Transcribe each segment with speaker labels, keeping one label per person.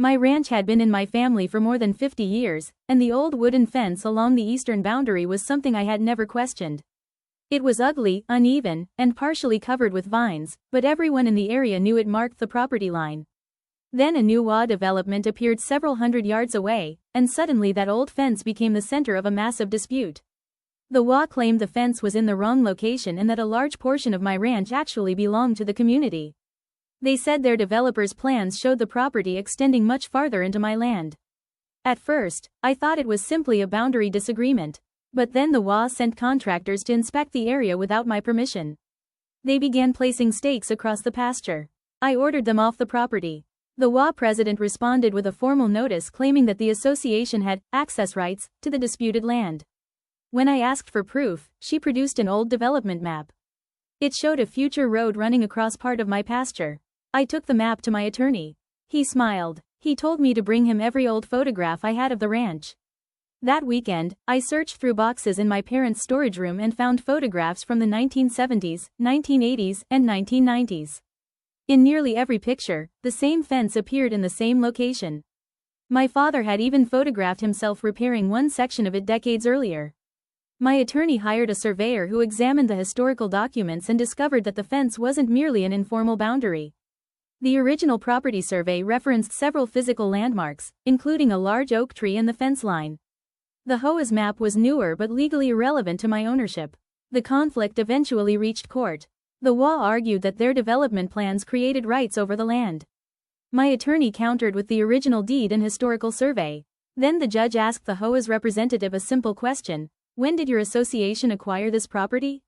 Speaker 1: My ranch had been in my family for more than 50 years, and the old wooden fence along the eastern boundary was something I had never questioned. It was ugly, uneven, and partially covered with vines, but everyone in the area knew it marked the property line. Then a new HOA development appeared several hundred yards away, and suddenly that old fence became the center of a massive dispute. The HOA claimed the fence was in the wrong location and that a large portion of my ranch actually belonged to the community. They said their developer's plans showed the property extending much farther into my land. At first, I thought it was simply a boundary disagreement. But then the HOA sent contractors to inspect the area without my permission. They began placing stakes across the pasture. I ordered them off the property. The HOA president responded with a formal notice claiming that the association had access rights to the disputed land. When I asked for proof, she produced an old development map. It showed a future road running across part of my pasture. I took the map to my attorney. He smiled. He told me to bring him every old photograph I had of the ranch. That weekend, I searched through boxes in my parents' storage room and found photographs from the 1970s, 1980s, and 1990s. In nearly every picture, the same fence appeared in the same location. My father had even photographed himself repairing one section of it decades earlier. My attorney hired a surveyor who examined the historical documents and discovered that the fence wasn't merely an informal boundary. The original property survey referenced several physical landmarks, including a large oak tree and the fence line. The HOA's map was newer but legally irrelevant to my ownership. The conflict eventually reached court. The HOA argued that their development plans created rights over the land. My attorney countered with the original deed and historical survey. Then the judge asked the HOA's representative a simple question: when did your association acquire this property?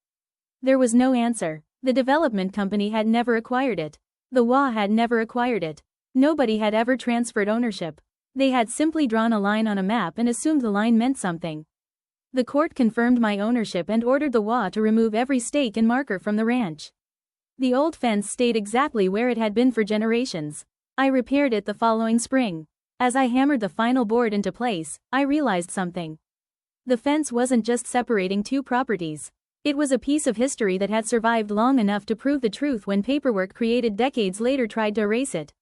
Speaker 1: There was no answer. The development company had never acquired it. The HOA had never acquired it. Nobody had ever transferred ownership. They had simply drawn a line on a map and assumed the line meant something. The court confirmed my ownership and ordered the HOA to remove every stake and marker from the ranch. The old fence stayed exactly where it had been for generations. I repaired it the following spring. As I hammered the final board into place, I realized something. The fence wasn't just separating two properties. It was a piece of history that had survived long enough to prove the truth when paperwork created decades later tried to erase it.